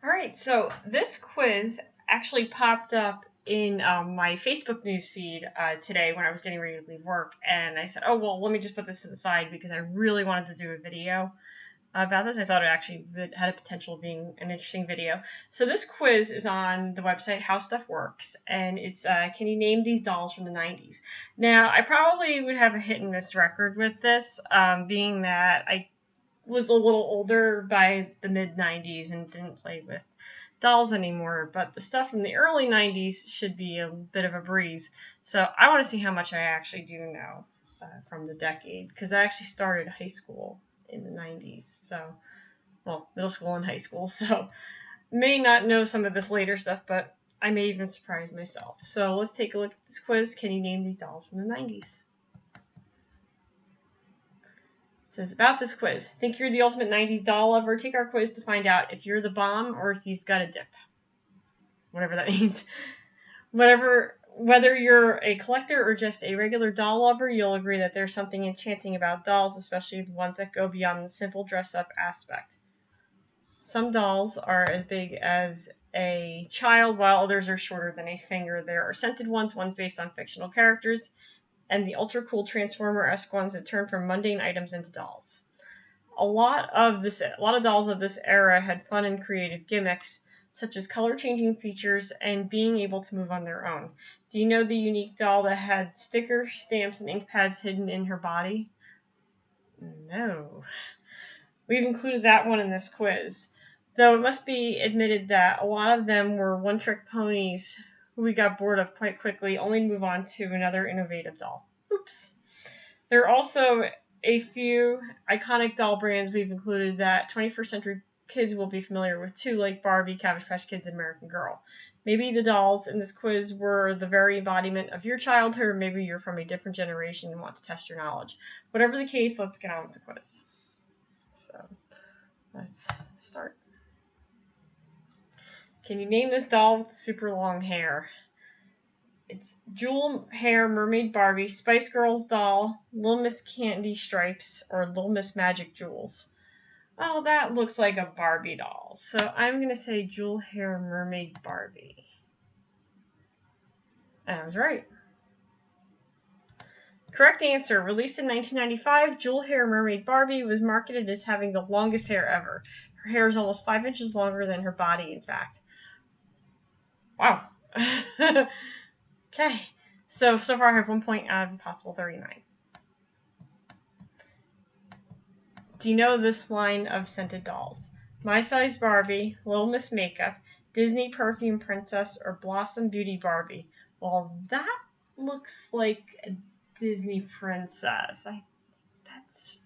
Alright, so this quiz actually popped up in my Facebook newsfeed today when I was getting ready to leave work, and I said, oh, well, let me just put this to the side because I really wanted to do a video about this. I thought it actually had a potential of being an interesting video. So this quiz is on the website How Stuff Works, and it's can you name these dolls from the 90s? Now, I probably would have a hit and miss record with this, being that I was a little older by the mid-90s and didn't play with dolls anymore, but the stuff from the early 90s should be a bit of a breeze. So I want to see how much I actually do know from the decade, because I actually started high school in the 90s, so, well, middle school and high school, so may not know some of this later stuff, but I may even surprise myself. So let's take a look at this quiz. Can you name these dolls from the 90s? It says, about this quiz, think you're the ultimate 90s doll lover? Take our quiz to find out if you're the bomb or if you've got a dip. Whatever that means. Whether you're a collector or just a regular doll lover, you'll agree that there's something enchanting about dolls, especially the ones that go beyond the simple dress-up aspect. Some dolls are as big as a child, while others are shorter than a finger. There are scented ones based on fictional characters, and the ultra-cool Transformer-esque ones that turn from mundane items into dolls. A lot of dolls of this era had fun and creative gimmicks, such as color-changing features and being able to move on their own. Do you know the unique doll that had stickers, stamps, and ink pads hidden in her body? No. We've included that one in this quiz, though it must be admitted that a lot of them were one-trick ponies who we got bored of quite quickly, only to move on to another innovative doll. Oops. There are also a few iconic doll brands we've included that 21st century kids will be familiar with too, like Barbie, Cabbage Patch Kids, and American Girl. Maybe the dolls in this quiz were the very embodiment of your childhood, or maybe you're from a different generation and want to test your knowledge. Whatever the case, let's get on with the quiz. So, let's start. Can you name this doll with super long hair? It's Jewel Hair Mermaid Barbie, Spice Girls doll, Little Miss Candy Stripes, or Little Miss Magic Jewels. Oh, that looks like a Barbie doll. So I'm going to say Jewel Hair Mermaid Barbie. And I was right. Correct answer. Released in 1995, Jewel Hair Mermaid Barbie was marketed as having the longest hair ever. Her hair is almost 5 inches longer than her body, in fact. Wow. Okay. So far I have 1 point out of a possible 39. Do you know this line of scented dolls? My Size Barbie, Little Miss Makeup, Disney Perfume Princess, or Blossom Beauty Barbie? Well, that looks like a Disney princess. That's...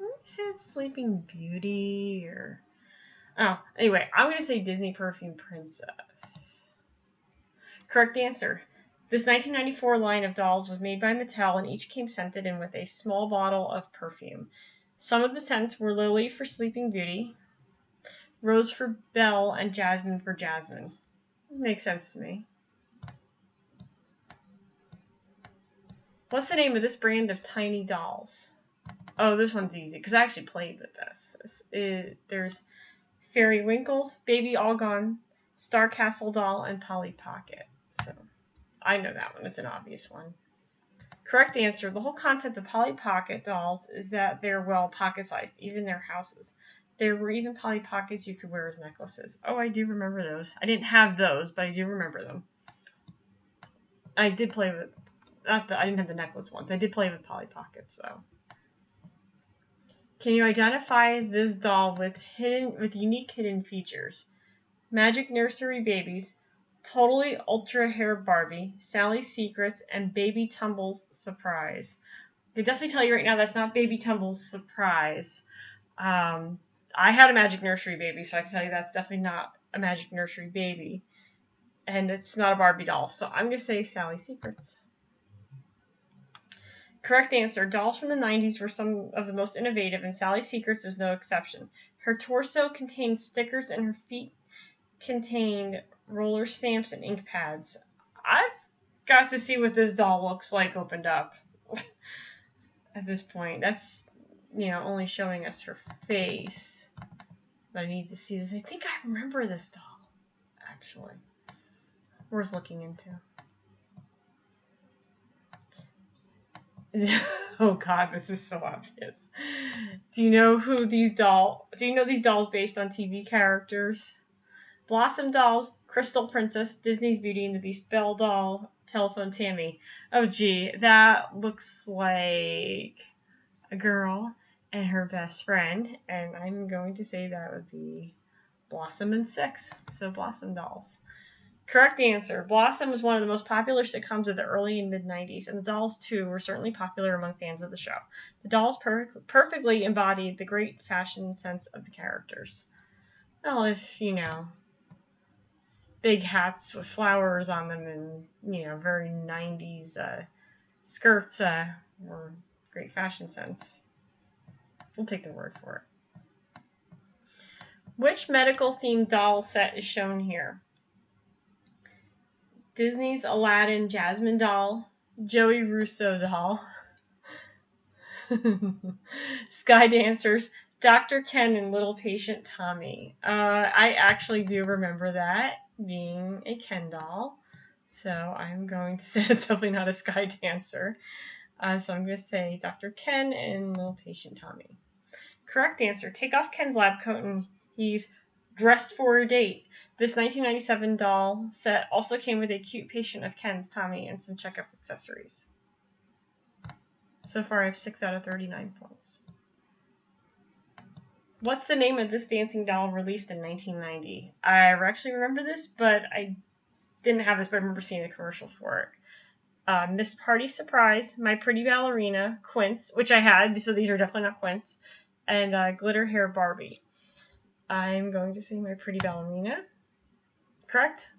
let me say it's Sleeping Beauty, or... Oh, anyway, I'm going to say Disney Perfume Princess. Correct answer. This 1994 line of dolls was made by Mattel, and each came scented and with a small bottle of perfume. Some of the scents were Lily for Sleeping Beauty, Rose for Belle, and Jasmine for Jasmine. Makes sense to me. What's the name of this brand of tiny dolls? Oh, this one's easy, because I actually played with this. There's Fairy Winkles, Baby All Gone, Star Castle Doll, and Polly Pocket. So, I know that one. It's an obvious one. Correct answer. The whole concept of Polly Pocket dolls is that they're, well, pocket-sized, even their houses. There were even Polly Pockets you could wear as necklaces. Oh, I do remember those. I didn't have those, but I do remember them. I did play with... I didn't have the necklace ones. I did play with Polly Pockets, though. Can you identify this doll with unique hidden features? Magic Nursery Babies, Totally Ultra Hair Barbie, Sally's Secrets, and Baby Tumble's Surprise. I can definitely tell you right now that's not Baby Tumble's Surprise. I had a Magic Nursery Baby, so I can tell you that's definitely not a Magic Nursery Baby. And it's not a Barbie doll, so I'm going to say Sally's Secrets. Correct answer. Dolls from the 90s were some of the most innovative, and Sally's Secrets was no exception. Her torso contained stickers, and her feet contained roller stamps and ink pads. I've got to see what this doll looks like opened up at this point. That's, only showing us her face. But I need to see this. I think I remember this doll, actually. Worth looking into. Oh God, this is so obvious. Do you know these dolls based on TV characters? Blossom dolls, Crystal Princess, Disney's Beauty and the Beast, Belle doll, Telephone Tammy. Oh gee, that looks like a girl and her best friend, and I'm going to say that would be Blossom and Six. So Blossom dolls. Correct answer. Blossom was one of the most popular sitcoms of the early and mid-90s, and the dolls, too, were certainly popular among fans of the show. The dolls perfectly embodied the great fashion sense of the characters. Well, if, big hats with flowers on them and, very 90s skirts were great fashion sense. We'll take their word for it. Which medical-themed doll set is shown here? Disney's Aladdin Jasmine doll, Joey Russo doll, Sky Dancers, Dr. Ken and Little Patient Tommy. I actually do remember that being a Ken doll, so I'm going to say it's definitely not a Sky Dancer. So I'm going to say Dr. Ken and Little Patient Tommy. Correct answer. Take off Ken's lab coat and he's dressed for a date. This 1997 doll set also came with a cute patient of Ken's, Tommy, and some checkup accessories. So far I have 6 out of 39 points. What's the name of this dancing doll released in 1990? I actually remember this, but I didn't have this, but I remember seeing the commercial for it. Miss Party Surprise, My Pretty Ballerina, Quince, which I had, so these are definitely not Quince, and Glitter Hair Barbie. I'm going to say My Pretty Ballerina. Correct?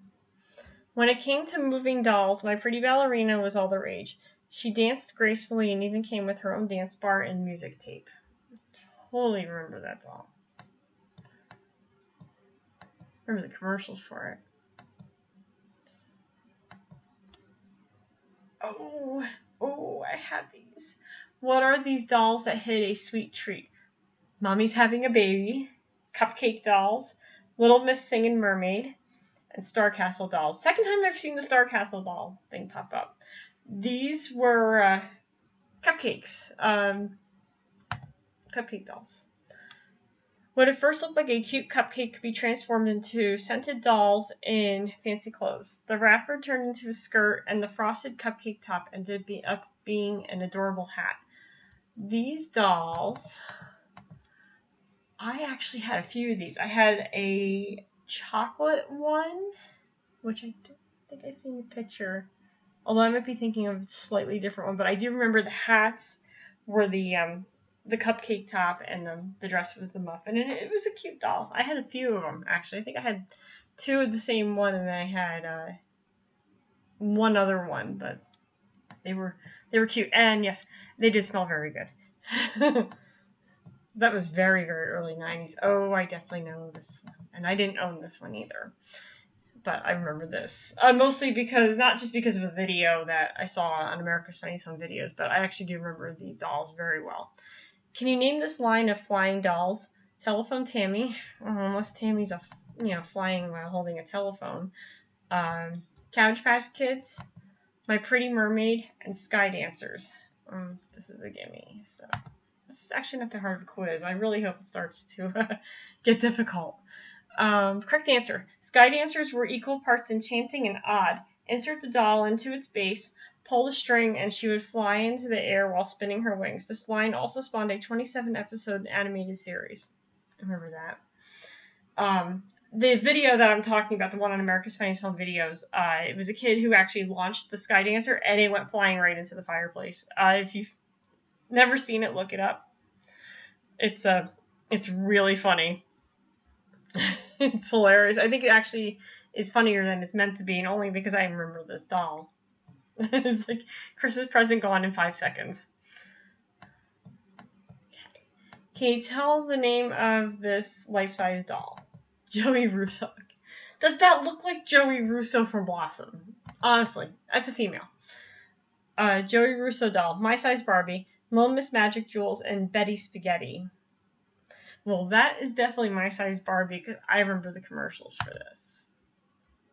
When it came to moving dolls, My Pretty Ballerina was all the rage. She danced gracefully and even came with her own dance bar and music tape. Totally remember that doll. Remember the commercials for it. Oh, I had these. What are these dolls that hid a sweet treat? Mommy's Having a Baby, Cupcake dolls, Little Miss Singing Mermaid, and Star Castle dolls. Second time I've seen the Star Castle doll thing pop up. These were cupcakes. Cupcake dolls. What at first looked like a cute cupcake could be transformed into scented dolls in fancy clothes. The wrapper turned into a skirt, and the frosted cupcake top ended up being an adorable hat. These dolls, I actually had a few of these. I had a chocolate one, which I don't think I've seen the picture, although I might be thinking of a slightly different one, but I do remember the hats were the cupcake top, and the dress was the muffin, and it was a cute doll. I had a few of them, actually. I think I had 2 of the same one, and then I had one other one, but they were cute, and yes, they did smell very good. That was very, very early 90s. Oh, I definitely know this one, and I didn't own this one either, but I remember this. Mostly not just because of a video that I saw on America's Funniest Home Videos, but I actually do remember these dolls very well. Can you name this line of flying dolls? Telephone Tammy, unless Tammy's flying while holding a telephone. Cabbage Patch Kids, My Pretty Mermaid, and Sky Dancers. This is a gimme. So this is actually not that hard of a quiz. I really hope it starts to get difficult. Correct answer. Sky Dancers were equal parts enchanting and odd. Insert the doll into its base, pull the string, and she would fly into the air while spinning her wings. This line also spawned a 27-episode animated series. I remember that. The video that I'm talking about, the one on America's Funniest Home Videos, it was a kid who actually launched the Sky Dancer, and it went flying right into the fireplace. If you've never seen it, look it up. It's really funny. It's hilarious. I think it actually is funnier than it's meant to be, and only because I remember this doll. It was like Christmas present gone in 5 seconds. Can you tell the name of this life-size doll? Joey Russo. Does that look like Joey Russo from Blossom? Honestly, that's a female. Joey Russo doll, My Size Barbie, Little Miss Magic Jewels, and Betty Spaghetti. Well, that is definitely my size Barbie because I remember the commercials for this.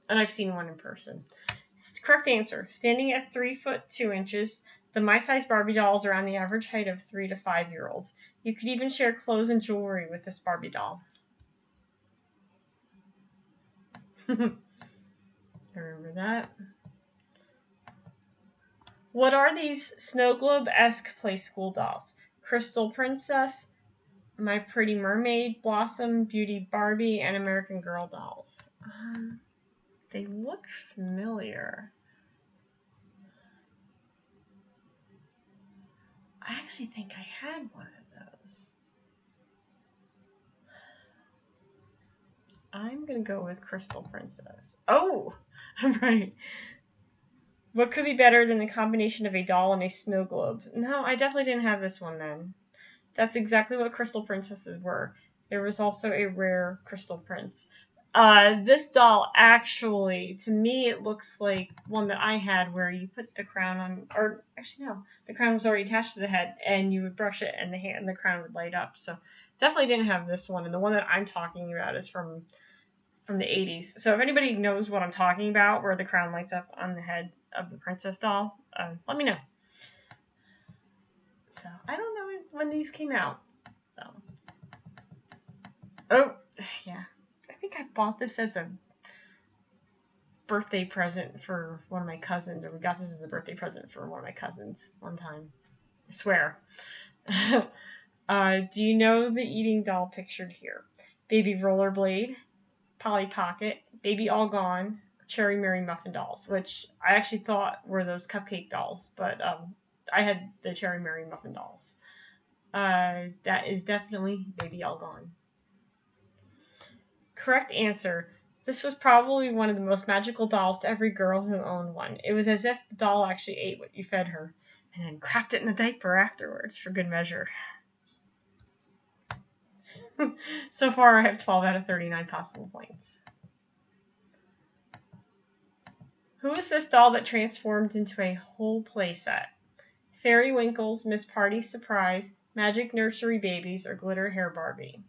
And I've seen one in person. Correct answer. Standing at 3 foot 2 inches, the My Size Barbie doll is around the average height of 3 to 5 year olds. You could even share clothes and jewelry with this Barbie doll. I remember that. What are these snow globe-esque play school dolls? Crystal Princess, My Pretty Mermaid, Blossom, Beauty Barbie, and American Girl dolls. They look familiar. I actually think I had one of those. I'm going to go with Crystal Princess. Oh, I'm right. What could be better than the combination of a doll and a snow globe? No, I definitely didn't have this one then. That's exactly what Crystal Princesses were. There was also a rare Crystal Prince. This doll actually, to me, it looks like one that I had where you put the crown on, or actually no, the crown was already attached to the head, and you would brush it, and the crown would light up. So definitely didn't have this one, and the one that I'm talking about is from the 80s. So if anybody knows what I'm talking about, where the crown lights up on the head of the princess doll, let me know. So I don't know when these came out, though. Oh, yeah. I think I bought this as a birthday present for one of my cousins, or we got this as a birthday present for one of my cousins one time. I swear. Do you know the eating doll pictured here? Baby Rollerblade, Polly Pocket, Baby All Gone, Cherry Mary Muffin dolls, which I actually thought were those cupcake dolls, but I had the Cherry Mary Muffin dolls. That is definitely Baby All Gone. Correct answer. This was probably one of the most magical dolls to every girl who owned one. It was as if the doll actually ate what you fed her, and then cracked it in the diaper afterwards for good measure. So far, I have 12 out of 39 possible points. Who is this doll that transformed into a whole playset? Fairy Winkles, Miss Party's Surprise, Magic Nursery Babies, or Glitter Hair Barbie?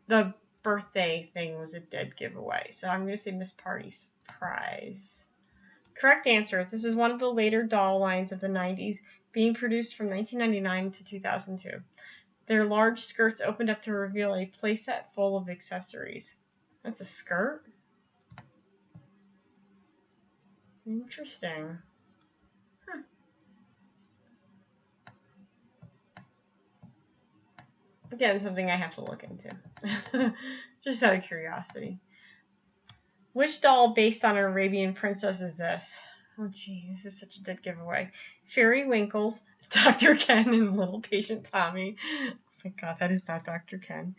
The birthday thing was a dead giveaway, so I'm going to say Miss Party's Surprise. Correct answer. This is one of the later doll lines of the 90s, being produced from 1999 to 2002. Their large skirts opened up to reveal a playset full of accessories. That's a skirt? Interesting. Again, something I have to look into. Just out of curiosity. Which doll based on an Arabian princess is this? Oh gee, this is such a dead giveaway. Fairy Winkles, Dr. Ken, and Little Patient Tommy. Oh my god, that is not Dr. Ken.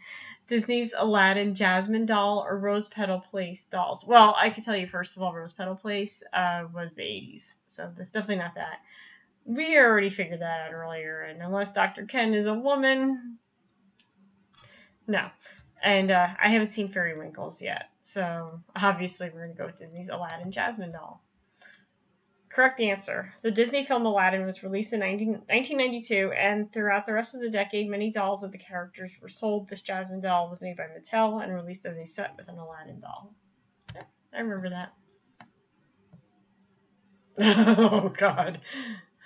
Disney's Aladdin Jasmine doll or Rose Petal Place dolls? Well, I can tell you first of all, Rose Petal Place was the 80s, so that's definitely not that. We already figured that out earlier, and unless Dr. Ken is a woman, no. And I haven't seen Fairy Winkles yet, so obviously we're going to go with Disney's Aladdin Jasmine doll. Correct answer. The Disney film Aladdin was released in 1992, and throughout the rest of the decade, many dolls of the characters were sold. This Jasmine doll was made by Mattel and released as a set with an Aladdin doll. Yeah, I remember that. Oh, God.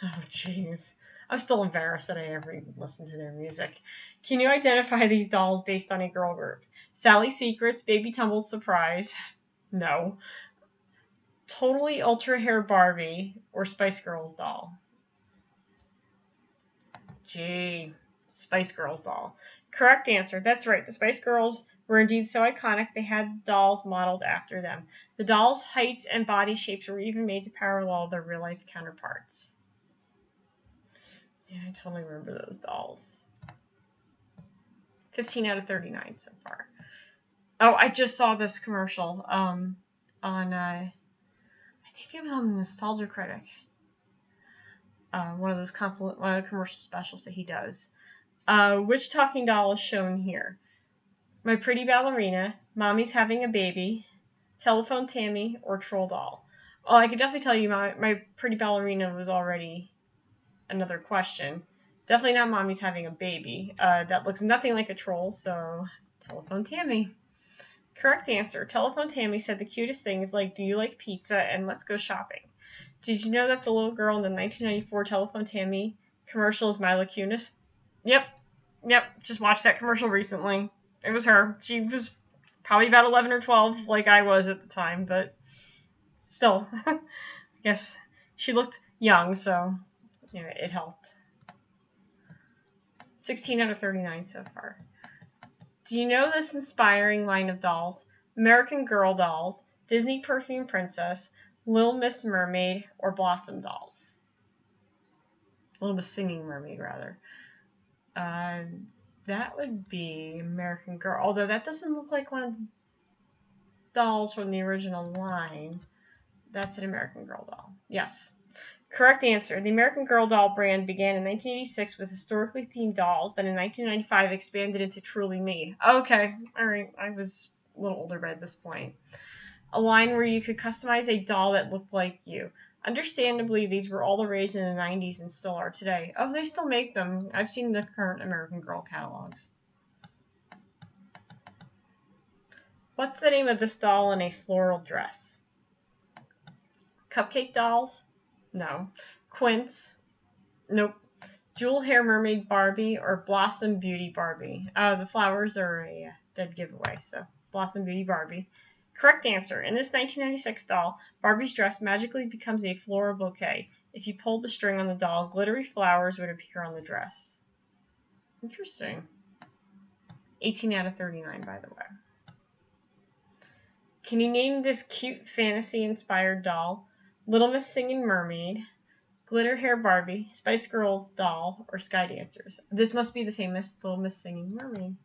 Oh, jeez. I'm still embarrassed that I ever even listened to their music. Can you identify these dolls based on a girl group? Sally Secrets, Baby Tumble's Surprise. No. Totally Ultra Hair Barbie or Spice Girls doll? Gee, Spice Girls doll. Correct answer. That's right. The Spice Girls were indeed so iconic they had dolls modeled after them. The dolls' heights and body shapes were even made to parallel their real-life counterparts. Yeah, I totally remember those dolls. 15 out of 39 so far. Oh, I just saw this commercial on, I think it was on Nostalgia Critic. One of the commercial specials that he does. Which talking doll is shown here? My Pretty Ballerina, Mommy's Having a Baby, Telephone Tammy, or Troll Doll? Oh, I could definitely tell you my Pretty Ballerina was already another question. Definitely not Mommy's Having a Baby. That looks nothing like a troll, so Telephone Tammy. Correct answer. Telephone Tammy said the cutest things like, do you like pizza, and let's go shopping. Did you know that the little girl in the 1994 Telephone Tammy commercial is Mila Kunis? Yep. Just watched that commercial recently. It was her. She was probably about 11 or 12, like I was at the time, but still, I guess she looked young, so it helped. 16 out of 39 so far. Do you know this inspiring line of dolls? American Girl dolls, Disney Perfume Princess, Little Miss Mermaid, or Blossom dolls? Little Miss Singing Mermaid, rather. That would be American Girl, although that doesn't look like one of the dolls from the original line. That's an American Girl doll. Yes. Correct answer. The American Girl doll brand began in 1986 with historically themed dolls, then in 1995 expanded into Truly Me. Okay, alright, I was a little older by this point. A line where you could customize a doll that looked like you. Understandably, these were all the rage in the 90s and still are today. Oh, they still make them. I've seen the current American Girl catalogs. What's the name of this doll in a floral dress? Cupcake Dolls? No. Quince? Nope. Jewel Hair Mermaid Barbie or Blossom Beauty Barbie? The flowers are a dead giveaway, so Blossom Beauty Barbie. Correct answer. In this 1996 doll, Barbie's dress magically becomes a floral bouquet. If you pulled the string on the doll, glittery flowers would appear on the dress. Interesting. 18 out of 39, by the way. Can you name this cute fantasy-inspired doll? Little Miss Singing Mermaid, Glitter Hair Barbie, Spice Girls doll, or Sky Dancers? This must be the famous Little Miss Singing Mermaid.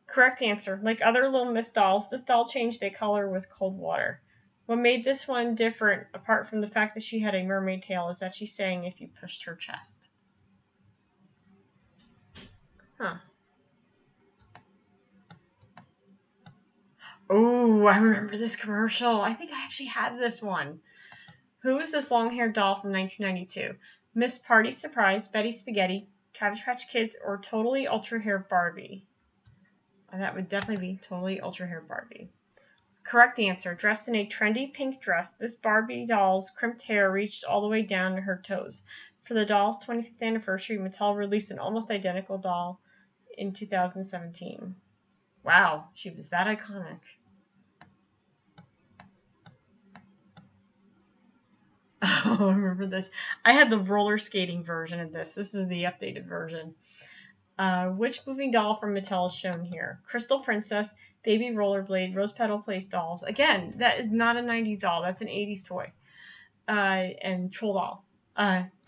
Correct answer. Like other Little Miss dolls, this doll changed a color with cold water. What made this one different, apart from the fact that she had a mermaid tail, is that she sang if you pushed her chest. Huh. Oh, I remember this commercial. I think I actually had this one. Who is this long-haired doll from 1992? Miss Party Surprise, Betty Spaghetti, Cabbage Patch Kids, or Totally Ultra Hair Barbie? That would definitely be Totally Ultra Hair Barbie. Correct answer. Dressed in a trendy pink dress, this Barbie doll's crimped hair reached all the way down to her toes. For the doll's 25th anniversary, Mattel released an almost identical doll in 2017. Wow, she was that iconic. Oh, I remember this. I had the roller skating version of this. This is the updated version. Which moving doll from Mattel is shown here? Crystal Princess, Baby Rollerblade, Rose Petal Place dolls. Again, that is not a 90s doll. That's an 80s toy. And Troll doll.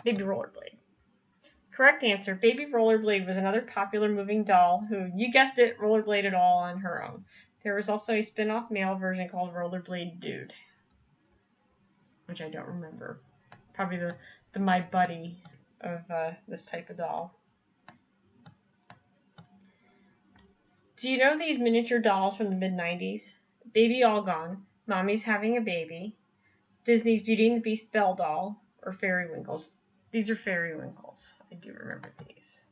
Baby Rollerblade. Correct answer. Baby Rollerblade was another popular moving doll who, you guessed it, rollerbladed all on her own. There was also a spin-off male version called Rollerblade Dude, which I don't remember. Probably the My Buddy of this type of doll. Do you know these miniature dolls from the mid-90s? Baby All Gone, Mommy's Having a Baby, Disney's Beauty and the Beast Belle doll, or Fairy Winkles? These are Fairy Winkles. I do remember these.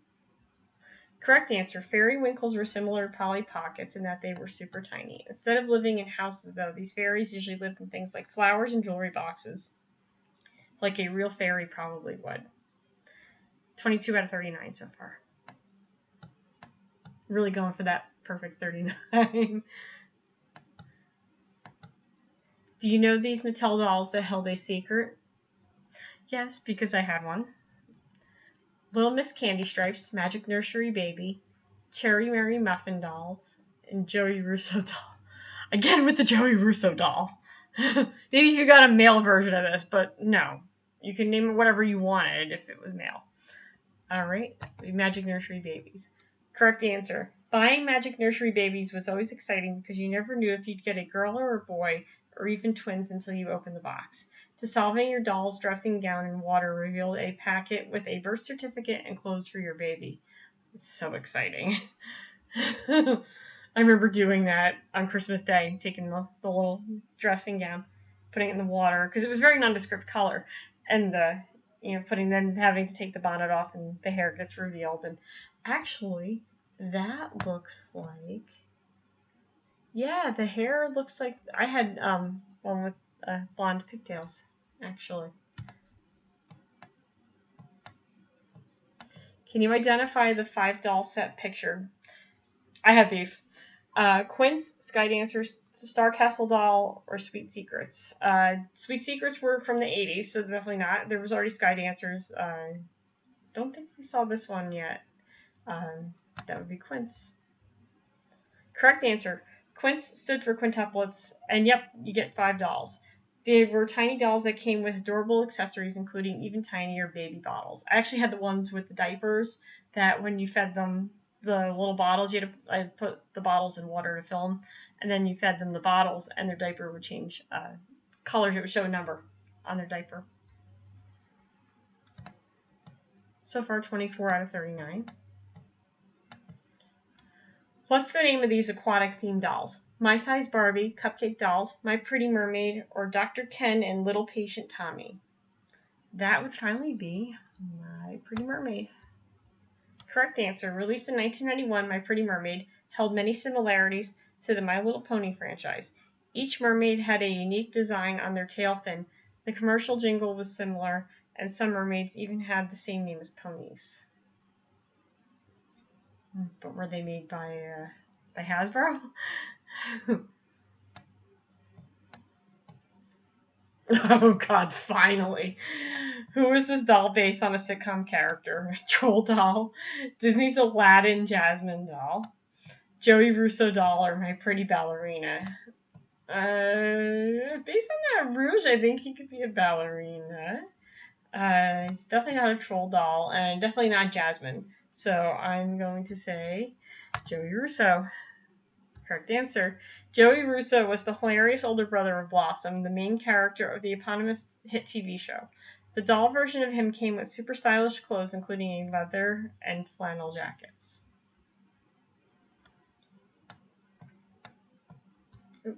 Correct answer. Fairy Winkles were similar to Polly Pockets in that they were super tiny. Instead of living in houses, though, these fairies usually lived in things like flowers and jewelry boxes, like a real fairy probably would. 22 out of 39 so far. Really going for that perfect 39. Do you know these Mattel dolls that held a secret? Yes, because I had one. Little Miss Candy Stripes, Magic Nursery Baby, Cherry Mary Muffin dolls, and Joey Russo doll. Again with the Joey Russo doll. Maybe you got a male version of this, but no. You can name it whatever you wanted if it was male. Alright, Magic Nursery Babies. Correct answer. Buying Magic Nursery Babies was always exciting because you never knew if you'd get a girl or a boy, or even twins until you opened the box. Dissolving your doll's dressing gown in water revealed a packet with a birth certificate and clothes for your baby. It's so exciting. I remember doing that on Christmas Day, taking the little dressing gown, putting it in the water, because it was very nondescript color, and the having to take the bonnet off and the hair gets revealed. And actually, that looks like, yeah, the hair looks like, I had one with blonde pigtails, actually. Can you identify the 5 doll set pictured? I have these. Quince, Sky Dancers, Star Castle Doll, or Sweet Secrets. Sweet Secrets were from the 80s, so definitely not. There was already Sky Dancers. Don't think we saw this one yet. That would be Quince. Correct answer. Quince stood for quintuplets, and yep, you get 5 dolls. They were tiny dolls that came with adorable accessories, including even tinier baby bottles. I actually had the ones with the diapers that when you fed them the little bottles, you had to put the bottles in water to fill them, and then you fed them the bottles, and their diaper would change colors. It would show a number on their diaper. So far, 24 out of 39. What's the name of these aquatic-themed dolls? My Size Barbie, Cupcake Dolls, My Pretty Mermaid, or Dr. Ken and Little Patient Tommy? That would finally be My Pretty Mermaid. Correct answer. Released in 1991, My Pretty Mermaid held many similarities to the My Little Pony franchise. Each mermaid had a unique design on their tail fin. The commercial jingle was similar, and some mermaids even had the same name as ponies. But were they made by Hasbro? Oh God, finally. Who is this doll based on a sitcom character? Troll doll, Disney's Aladdin Jasmine doll, Joey Russo doll, or My Pretty Ballerina? Based on that rouge, I think he could be a ballerina. He's definitely not a troll doll, and definitely not Jasmine. So I'm going to say Joey Russo. Correct answer. Joey Russo was the hilarious older brother of Blossom, the main character of the eponymous hit TV show. The doll version of him came with super stylish clothes, including leather and flannel jackets. Oh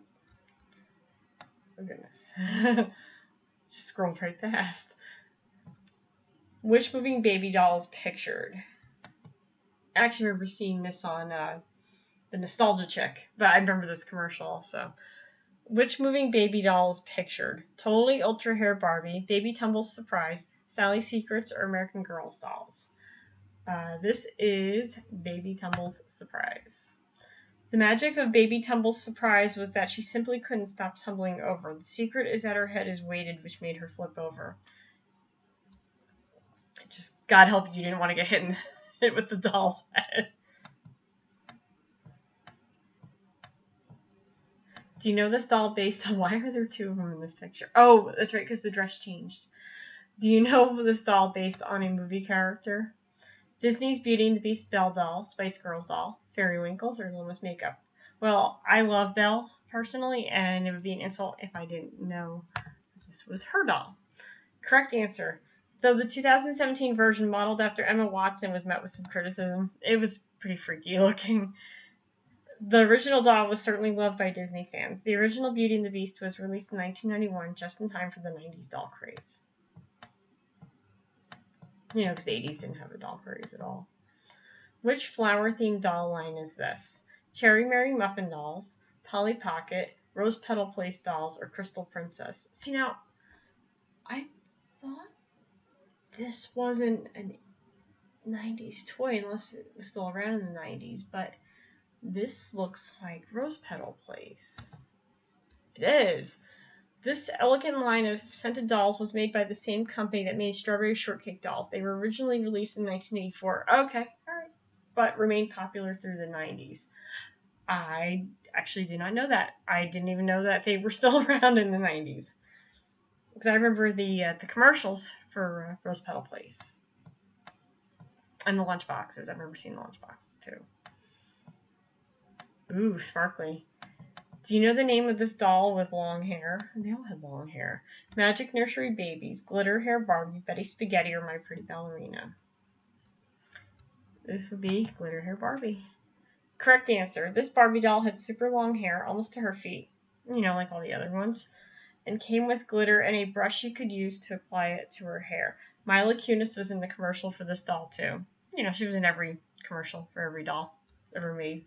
goodness. Just scrolled right past. Which moving baby doll is pictured? I actually remember seeing this on the Nostalgia Chick, but I remember this commercial also. Which moving baby doll is pictured? Totally Ultra Hair Barbie, Baby Tumble's Surprise, Sally Secrets, or American Girls dolls? This is Baby Tumble's Surprise. The magic of Baby Tumble's Surprise was that she simply couldn't stop tumbling over. The secret is that her head is weighted, which made her flip over. Just God help you didn't want to get hit with the doll's head. Do you know this doll based on... Why are there 2 of them in this picture? Oh, that's right, because the dress changed. Do you know this doll based on a movie character? Disney's Beauty and the Beast Belle doll, Spice Girls doll, Fairy Winkles, or Little Miss Makeup? Well, I love Belle, personally, and it would be an insult if I didn't know this was her doll. Correct answer. Though the 2017 version modeled after Emma Watson was met with some criticism, it was pretty freaky looking. The original doll was certainly loved by Disney fans. The original Beauty and the Beast was released in 1991, just in time for the 90s doll craze. You know, because the 80s didn't have a doll craze at all. Which flower-themed doll line is this? Cherry Mary Muffin dolls, Polly Pocket, Rose Petal Place dolls, or Crystal Princess? See, now, I thought this wasn't a 90s toy, unless it was still around in the 90s, but this looks like Rose Petal Place. It is. This elegant line of scented dolls was made by the same company that made Strawberry Shortcake dolls. They were originally released in 1984. Okay, alright. But remained popular through the 90s. I actually did not know that. I didn't even know that they were still around in the 90s. Because I remember the commercials for Rose Petal Place. And the lunchboxes. I remember seeing the lunchboxes too. Ooh, sparkly. Do you know the name of this doll with long hair? They all had long hair. Magic Nursery Babies, Glitter Hair Barbie, Betty Spaghetti, or My Pretty Ballerina? This would be Glitter Hair Barbie. Correct answer. This Barbie doll had super long hair, almost to her feet, you know, like all the other ones, and came with glitter and a brush you could use to apply it to her hair. Mila Kunis was in the commercial for this doll too. You know, she was in every commercial for every doll ever made.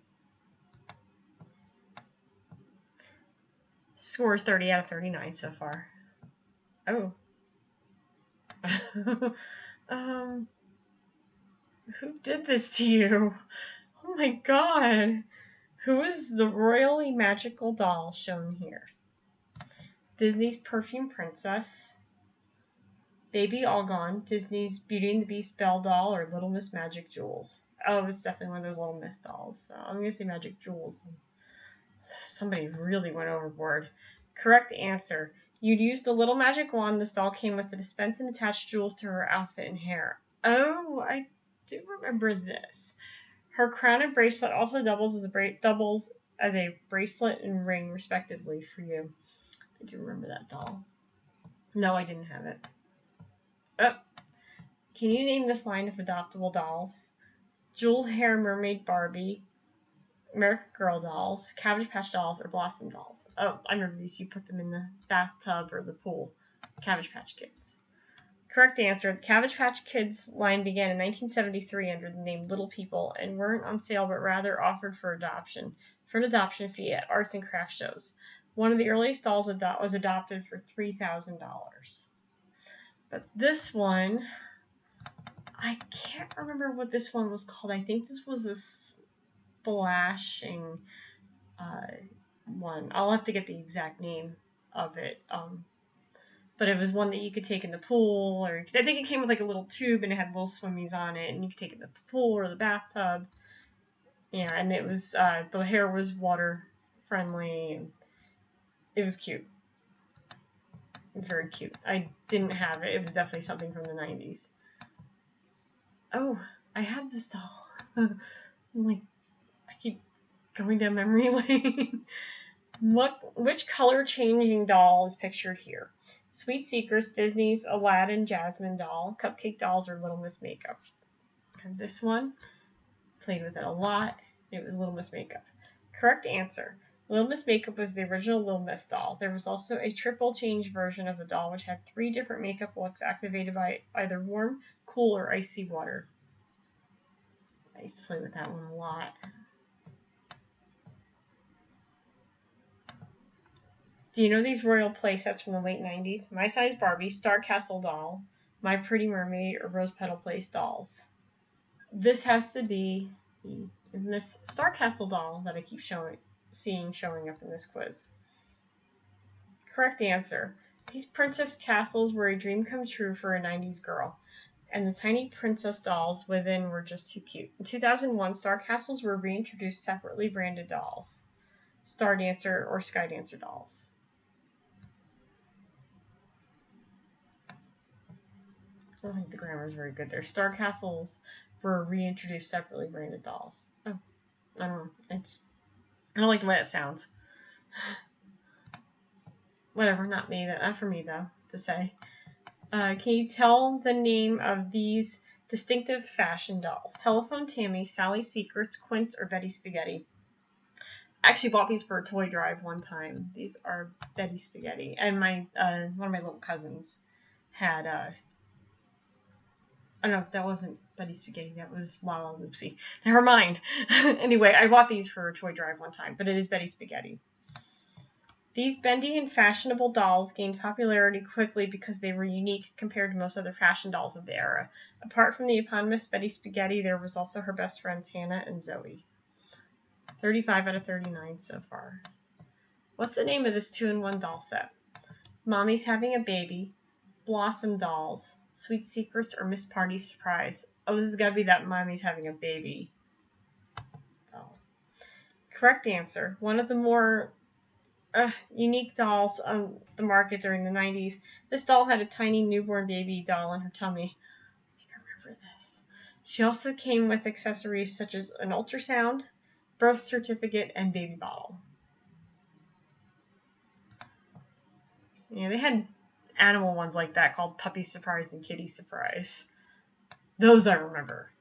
Score is 30 out of 39 so far. Oh. Who did this to you? Oh my god. Who is the royally magical doll shown here? Disney's Perfume Princess, Baby All Gone, Disney's Beauty and the Beast Belle doll, or Little Miss Magic Jewels. Oh, it's definitely one of those Little Miss dolls. So I'm going to say Magic Jewels. Somebody really went overboard. Correct answer. You'd use the little magic wand this doll came with to dispense and attach jewels to her outfit and hair. Oh, I do remember this. Her crown and bracelet also doubles as a bracelet and ring, respectively, for you. I do remember that doll. No, I didn't have it. Oh. Can you name this line of adoptable dolls? Jeweled Hair Mermaid Barbie, American Girl dolls, Cabbage Patch dolls, or Blossom dolls? Oh, I remember these. You put them in the bathtub or the pool. Cabbage Patch Kids. Correct answer. The Cabbage Patch Kids line began in 1973 under the name Little People and weren't on sale but rather offered for adoption for an adoption fee at arts and crafts shows. One of the earliest dolls was adopted for $3,000. But this one, I can't remember what this one was called. I think this was a splashing one. I'll have to get the exact name of it. But it was one that you could take in the pool, or I think it came with like a little tube and it had little swimmies on it, and you could take it in the pool or the bathtub. Yeah, and it was the hair was water friendly, and it was cute. Very cute. I didn't have it. It was definitely something from the 90s. Oh, I had this doll. I'm like, I keep going down memory lane. Which color changing doll is pictured here? Sweet Secrets, Disney's Aladdin Jasmine doll, Cupcake dolls, or Little Miss Makeup? And this one, played with it a lot. It was Little Miss Makeup. Correct answer. Little Miss Makeup was the original Little Miss doll. There was also a triple change version of the doll which had 3 different makeup looks activated by either warm, cool, or icy water. I used to play with that one a lot. Do you know these royal playsets from the late 90s? My Size Barbie, Star Castle doll, My Pretty Mermaid, or Rose Petal Place dolls? This has to be Miss Star Castle doll that I keep seeing showing up in this quiz. Correct answer. These princess castles were a dream come true for a 90s girl, and the tiny princess dolls within were just too cute. In 2001, Star Castles were reintroduced separately branded dolls. Star Dancer or Sky Dancer dolls. I don't think the grammar is very good there. Star Castles were reintroduced separately branded dolls. Oh, I don't know. I don't like the way it sounds. Whatever, not for me though, to say. Can you tell the name of these distinctive fashion dolls? Telephone Tammy, Sally Secrets, Quince, or Betty Spaghetti? I actually bought these for a toy drive one time. These are Betty Spaghetti. And my one of my little cousins had oh no, that wasn't Betty Spaghetti, that was Lala Loopsy. Never mind. Anyway, I bought these for a toy drive one time, but it is Betty Spaghetti. These bendy and fashionable dolls gained popularity quickly because they were unique compared to most other fashion dolls of the era. Apart from the eponymous Betty Spaghetti, there was also her best friends Hannah and Zoe. 35 out of 39 so far. What's the name of this 2-in-1 doll set? Mommy's Having a Baby, Blossom Dolls, Sweet Secrets, or Miss Party Surprise? Oh, this has got to be that Mommy's Having a Baby doll. Correct answer. One of the more unique dolls on the market during the 90s. This doll had a tiny newborn baby doll in her tummy. I think I remember this. She also came with accessories such as an ultrasound, birth certificate, and baby bottle. Yeah, they had animal ones like that called Puppy Surprise and Kitty Surprise. Those I remember.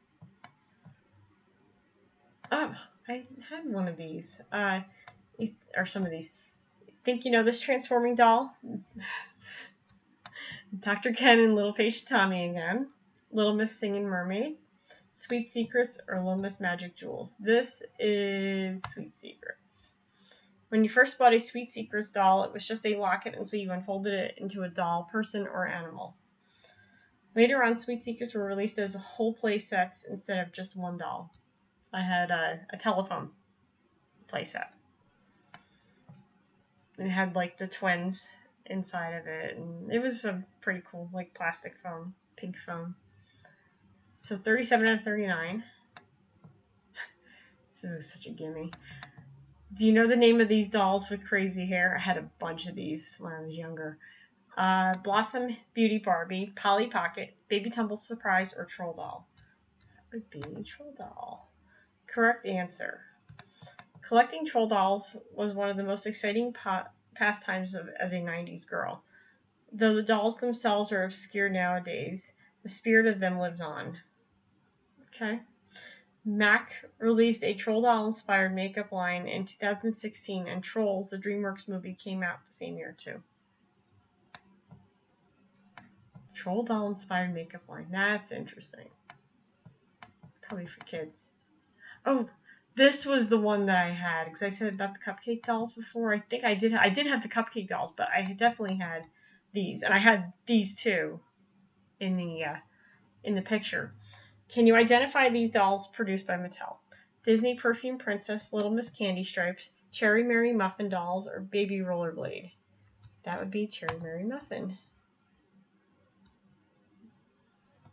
Oh, I had one of these. Or some of these. Think you know this transforming doll? Dr. Ken and Little Face Tommy again. Little Miss Singing Mermaid. Sweet Secrets or Little Miss Magic Jewels. This is Sweet Secrets. When you first bought a Sweet Secrets doll, it was just a locket until you unfolded it into a doll, person, or animal. Later on, Sweet Secrets were released as whole play sets instead of just one doll. I had a telephone play set. It had like the twins inside of it, and it was a pretty cool, like plastic foam, pink foam. So 37 out of 39. This is such a gimme. Do you know the name of these dolls with crazy hair? I had a bunch of these when I was younger. Blossom Beauty Barbie, Polly Pocket, Baby Tumble Surprise, or Troll Doll? That would be Troll Doll. Correct answer. Collecting troll dolls was one of the most exciting pastimes as a 90s girl. Though the dolls themselves are obscure nowadays, the spirit of them lives on. Okay. MAC released a troll doll-inspired makeup line in 2016, and Trolls, the DreamWorks movie, came out the same year too. Troll doll-inspired makeup line. That's interesting. Probably for kids. Oh, this was the one that I had, because I said about the cupcake dolls before. I think I did have the cupcake dolls, but I definitely had these, and I had these too in the picture. Can you identify these dolls produced by Mattel? Disney Perfume Princess, Little Miss Candy Stripes, Cherry Mary Muffin dolls, or Baby Rollerblade? That would be Cherry Mary Muffin.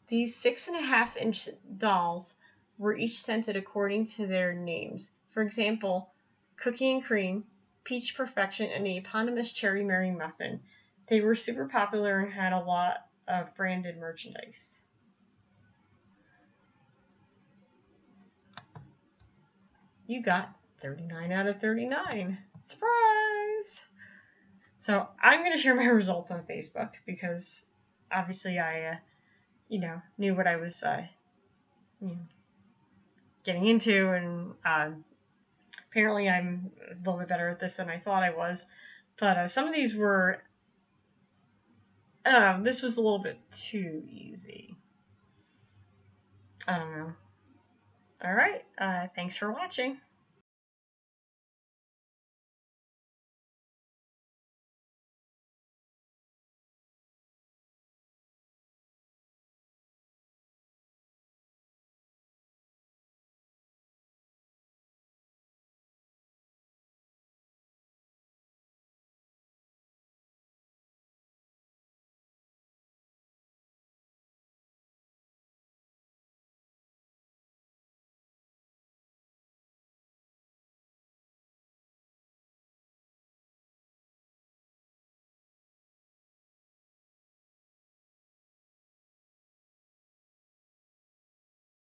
These 6.5-inch dolls were each scented according to their names. For example, Cookie and Cream, Peach Perfection, and the eponymous Cherry Mary Muffin. They were super popular and had a lot of branded merchandise. You got 39 out of 39. Surprise! So I'm going to share my results on Facebook because obviously I, knew what I was, getting into, and apparently I'm a little bit better at this than I thought I was. But some of these were, I don't know, this was a little bit too easy. I don't know. All right, thanks for watching.